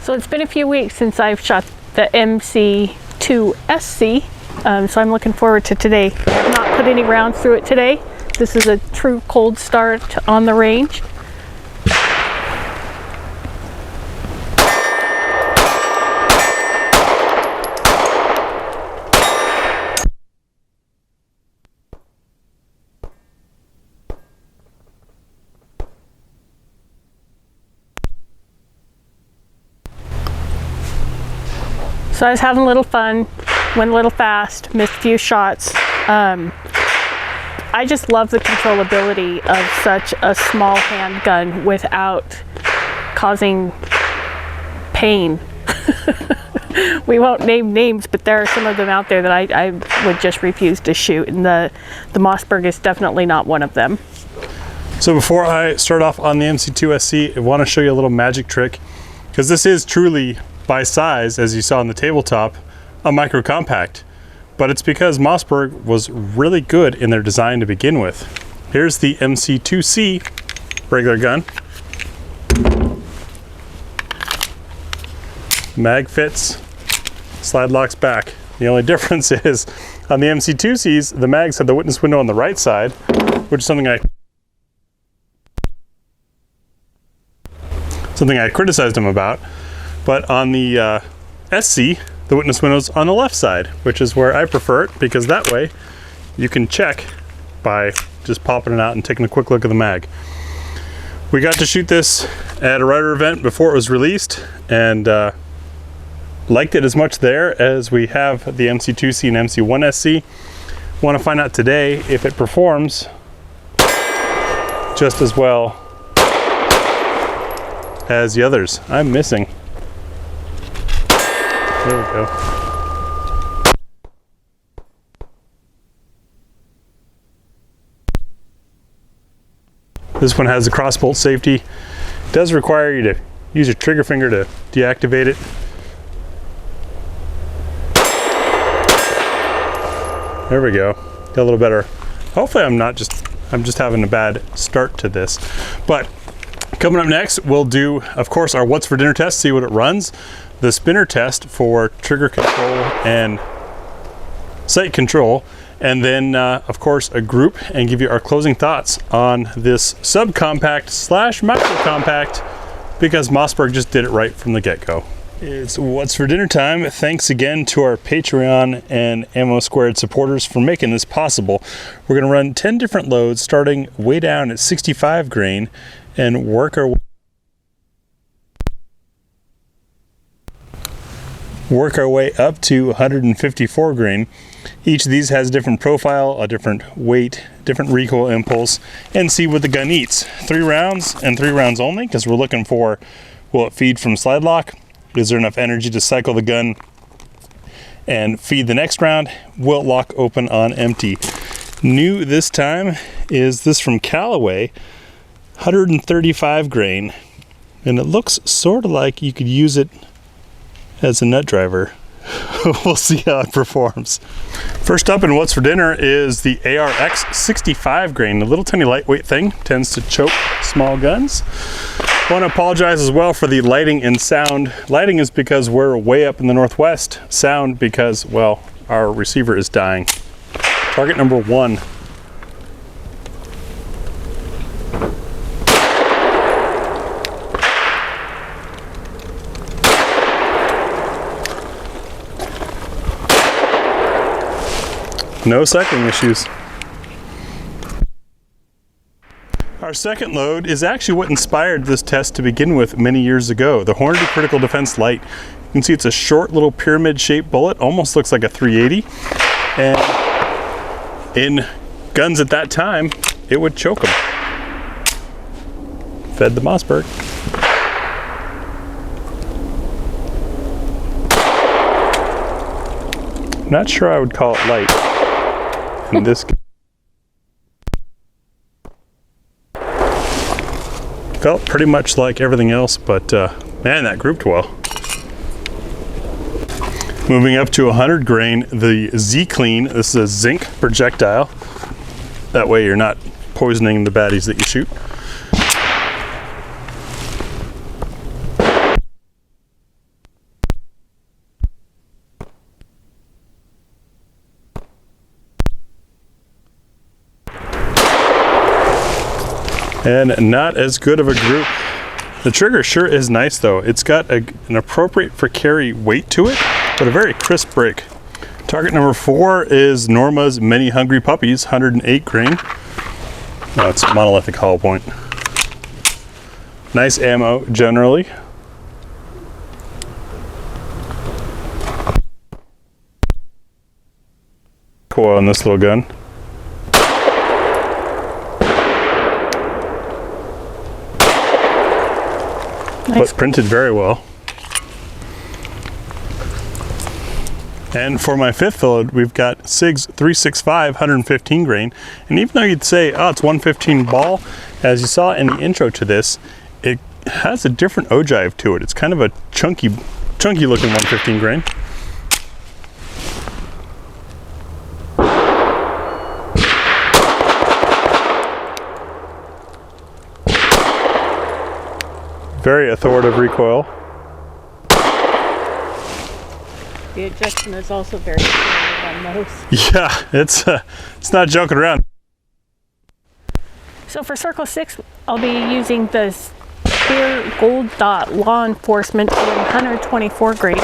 So it's been a few weeks since I've shot the MC2sc, so I'm looking forward to today. I have not put any rounds through it today. This is a true cold start on the range. So I was having a little fun, went a little fast, missed a few shots. I just love the controllability of such a small handgun without causing pain. We won't name names, but there are some of them out there that I would just refuse to shoot, and the Mossberg is definitely not one of them. So before I start off on the MC2sc, I want to show you a little magic trick, because this is truly, by size, as you saw on the tabletop, a micro compact, but it's because Mossberg was really good in their design to begin with. Here's the MC2sc regular gun. Mag fits, slide locks back. The only difference is on the MC2scs, the mags had the witness window on the right side, which is something I criticized him about. But on the SC, the witness window's on the left side, which is where I prefer it, because that way you can check by just popping it out and taking a quick look at the mag. We got to shoot this at a rider event before it was released, and liked it as much there as we have the MC2sc and MC1sc. Want to find out today if it performs just as well as the others. I'm missing. There we go. This one has the crossbolt safety. It does require you to use your trigger finger to deactivate it. There we go. Got a little better. Hopefully I'm just having a bad start to this. But coming up next, we'll do, of course, our what's for dinner test, see what it runs. The spinner test for trigger control and sight control, and then of course a group, and give you our closing thoughts on this subcompact slash micro compact, because Mossberg just did it right from the get-go. It's what's for dinner time. Thanks again to our Patreon and Ammo Squared supporters for making this possible. We're going to run 10 different loads starting way down at 65 grain and work our way up to 154 grain. Each of these has a different profile, a different weight, different recoil impulse, and see what the gun eats. 3 rounds and 3 rounds only, because we're looking for, will it feed from slide lock? Is there enough energy to cycle the gun and feed the next round? Will it lock open on empty? New this time is this from Callaway, 135 grain, and it looks sort of like you could use it as a nut driver. We'll see how it performs. First up in what's for dinner is the ARX 65 grain. The little tiny lightweight thing tends to choke small guns. I want to apologize as well for the lighting and sound. Lighting is because we're way up in the northwest. Sound because, well, our receiver is dying. Target number 1. No cycling issues. Our second load is actually what inspired this test to begin with many years ago, the Hornady Critical Defense Light. You can see it's a short little pyramid shaped bullet, almost looks like a 380. And in guns at that time, it would choke them. Fed the Mossberg. Not sure I would call it light. In this felt pretty much like everything else, but man, that grouped well. Moving up to 100 grain, the Z-Clean. This is a zinc projectile. That way you're not poisoning the baddies that you shoot. and not as good of a group. The trigger sure is nice though. It's got an appropriate for carry weight to it, but a very crisp break. Target number 4 is Norma's Many Hungry Puppies, 108 grain. Oh, it's monolithic hollow point. Nice ammo generally. Coil on this little gun. Nice. But printed very well. And for my 5th load, we've got SIG's 365 115 grain. And even though you'd say, oh, it's 115 ball, as you saw in the intro to this, it has a different ogive to it. It's kind of a chunky looking 115 grain. Very authoritative recoil. The adjustment is also very good on those. Yeah, it's not joking around. So for Circle 6, I'll be using the Spear Gold Dot Law Enforcement in 124 grain.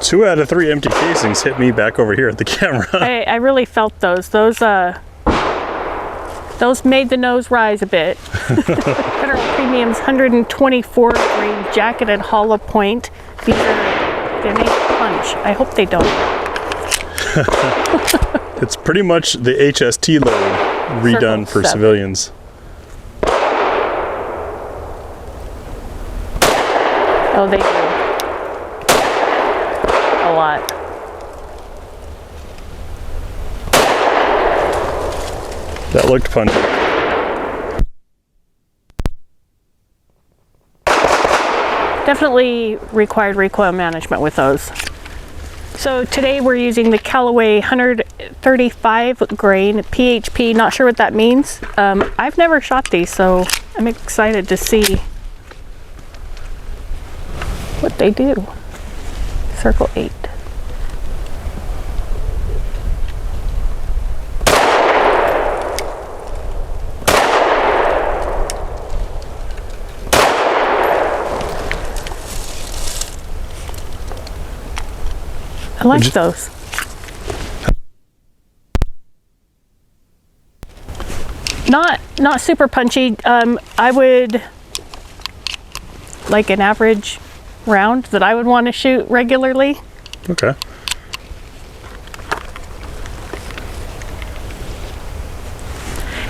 Two out of 3 empty casings hit me back over here at the camera. I really felt those. Those made the nose rise a bit. Federal Premium's 124 grain jacketed hollow point. They make punch. I hope they don't. It's pretty much the HST load redone for civilians. Oh, they do. A lot. That looked punchy. Definitely required recoil management with those. So today we're using the Callaway 135 grain PHP. Not sure what that means. I've never shot these, so I'm excited to see what they do. Circle 8. I like those. Not super punchy. I would like an average round that I would want to shoot regularly. Okay.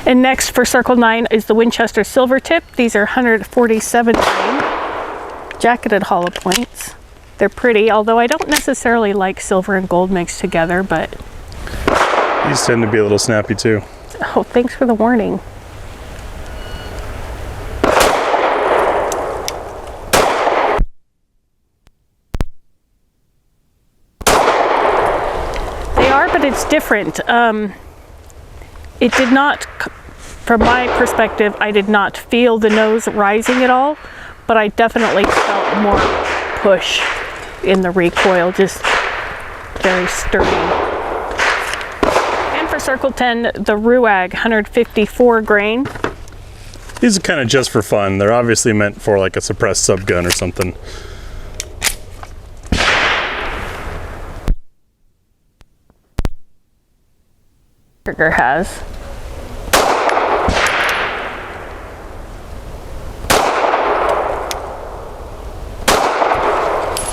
And next for Circle 9 is the Winchester Silver Tip. These are 147 grain jacketed hollow points. They're pretty, although I don't necessarily like silver and gold mixed together, but these tend to be a little snappy too. oh, thanks for the warning. But it's different. It did not, from my perspective, I did not feel the nose rising at all, but I definitely felt more push in the recoil, just very sturdy. And for Circle 10, the Ruag 154 grain. These are kind of just for fun. They're obviously meant for like a suppressed subgun or something. Trigger has.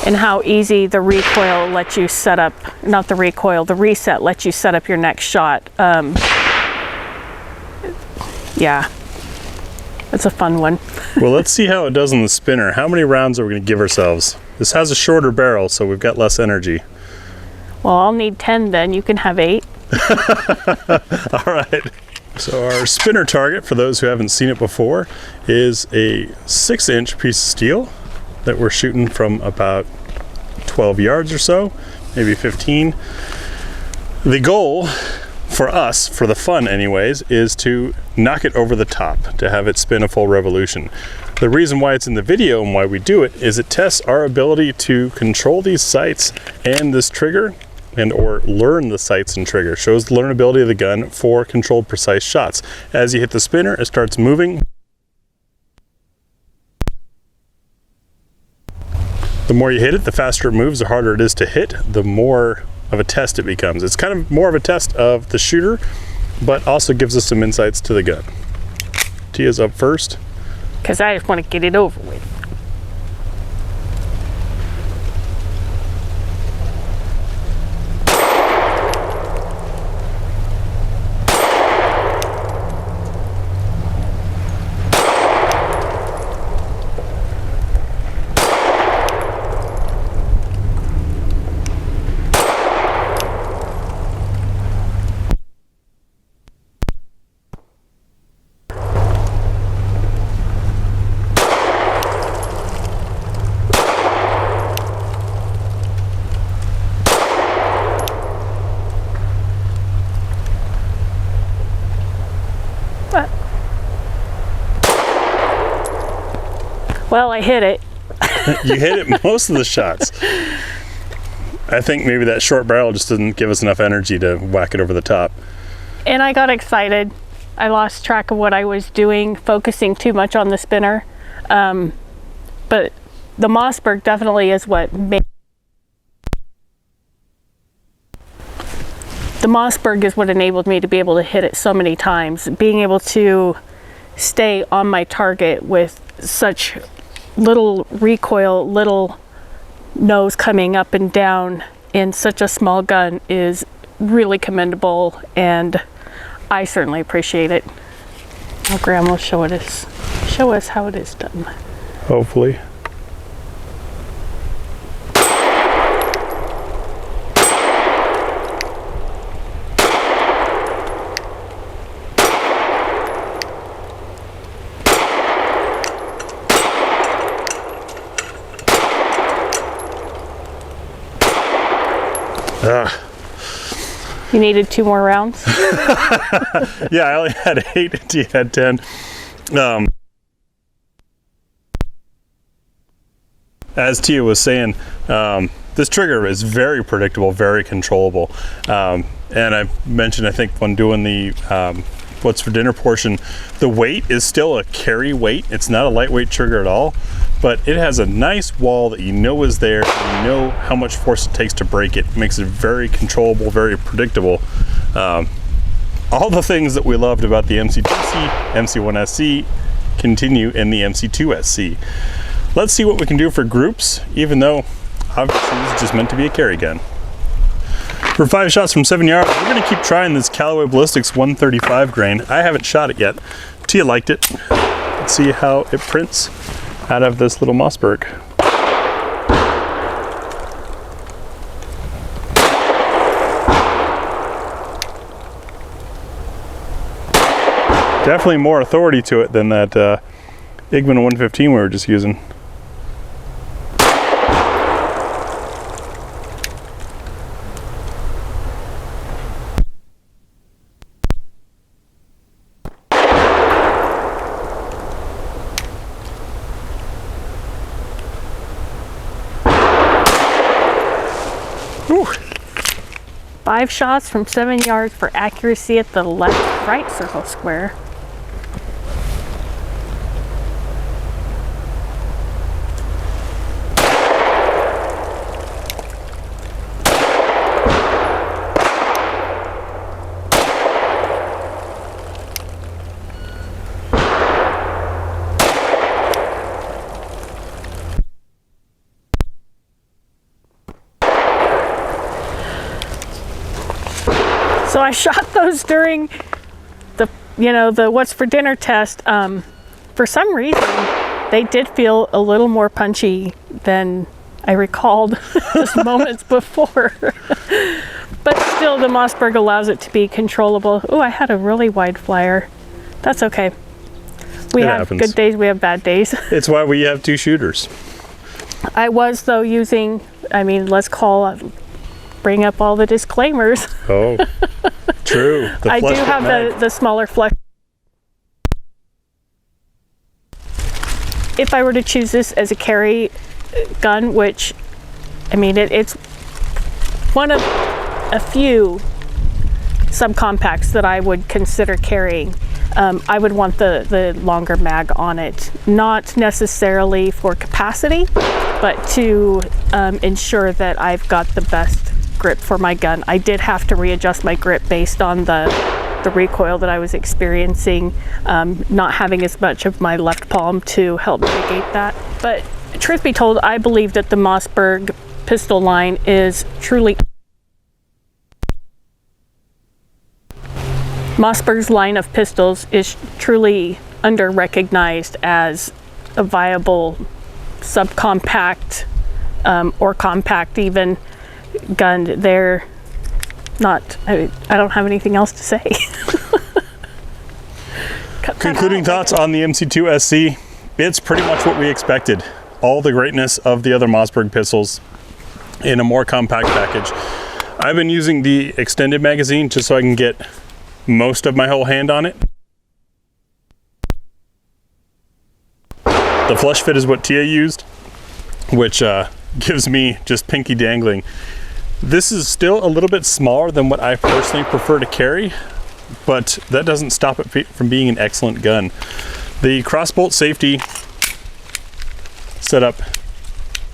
And how easy the recoil lets you set up, not the recoil, the reset lets you set up your next shot. Yeah, it's a fun one. Well, let's see how it does on the spinner. How many rounds are we going to give ourselves? This has a shorter barrel, so we've got less energy. Well, I'll need 10 then. You can have 8. All right. So our spinner target, for those who haven't seen it before, is a 6-inch piece of steel that we're shooting from about 12 yards or so, maybe 15. The goal for us, for the fun anyways, is to knock it over the top, to have it spin a full revolution. The reason why it's in the video and why we do it is it tests our ability to control these sights and this trigger, and or learn the sights and trigger. Shows the learnability of the gun for controlled precise shots. As you hit the spinner, it starts moving. The more you hit it, the faster it moves, the harder it is to hit, the more of a test it becomes. It's kind of more of a test of the shooter, but also gives us some insights to the gun. Tia's up first. Because I just want to get it over with. Well, I hit it. You hit it most of the shots. I think maybe that short barrel just didn't give us enough energy to whack it over the top. And I got excited. I lost track of what I was doing, focusing too much on the spinner. But the Mossberg definitely is what made... The Mossberg is what enabled me to be able to hit it so many times. Being able to stay on my target with such little recoil, little nose coming up and down in such a small gun is really commendable, and I certainly appreciate it. Now Graham will show us how it is done. Hopefully. You needed 2 more rounds? Yeah, I only had 8 and Tia had 10. As Tia was saying, this trigger is very predictable, very controllable. And I mentioned, I think, when doing the what's for dinner portion, the weight is still a carry weight. It's not a lightweight trigger at all, but it has a nice wall that you know is there, and you know how much force it takes to break it. It makes it very controllable, very predictable. All the things that we loved about the MC2sc, MC1sc continue in the MC2sc. Let's see what we can do for groups, even though obviously this is just meant to be a carry gun. For 5 shots from 7 yards, we're going to keep trying this Callaway Ballistics 135 grain. I haven't shot it yet. Tia liked it. Let's see how it prints out of this little Mossberg. Definitely more authority to it than that Igman 115 we were just using. Whew. 5 shots from 7 yards for accuracy at the right circle square. So I shot those during the, the what's for dinner test. For some reason, they did feel a little more punchy than I recalled just moments before. But still, the Mossberg allows it to be controllable. Oh, I had a really wide flyer. That's okay. We have good days, we have bad days. It's why we have 2 shooters. I was, though, using, let's bring up all the disclaimers. Oh. True. I do have the smaller flush. If I were to choose this as a carry gun, which, I mean, it's one of a few subcompacts that I would consider carrying, I would want the longer mag on it. Not necessarily for capacity, but to ensure that I've got the best grip for my gun. I did have to readjust my grip based on the recoil that I was experiencing, not having as much of my left palm to help mitigate that. But truth be told, I believe that the Mossberg pistol line is truly... Mossberg's line of pistols is truly under-recognized as a viable subcompact or compact even gun. They're not, I don't have anything else to say. Concluding thoughts on the MC2sc. It's pretty much what we expected. All the greatness of the other Mossberg pistols in a more compact package. I've been using the extended magazine just so I can get most of my whole hand on it. The flush fit is what Tia used, which gives me just pinky dangling. This is still a little bit smaller than what I personally prefer to carry, but that doesn't stop it from being an excellent gun. The crossbolt safety setup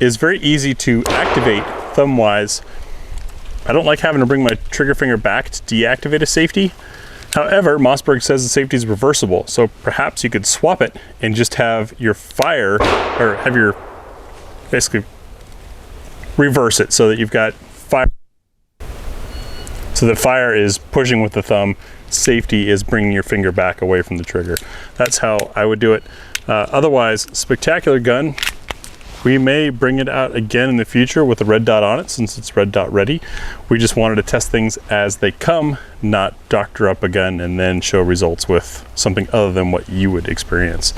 is very easy to activate thumb-wise. I don't like having to bring my trigger finger back to deactivate a safety. However, Mossberg says the safety is reversible, so perhaps you could swap it and just have your fire, or have your, basically reverse it so that you've got fire. So the fire is pushing with the thumb, safety is bringing your finger back away from the trigger. That's how I would do it. Otherwise, spectacular gun. We may bring it out again in the future with a red dot on it, since it's red dot ready. We just wanted to test things as they come, not doctor up a gun and then show results with something other than what you would experience.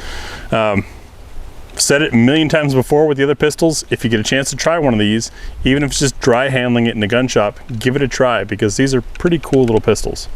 Said it a million times before with the other pistols, if you get a chance to try one of these, even if it's just dry handling it in a gun shop, give it a try, because these are pretty cool little pistols.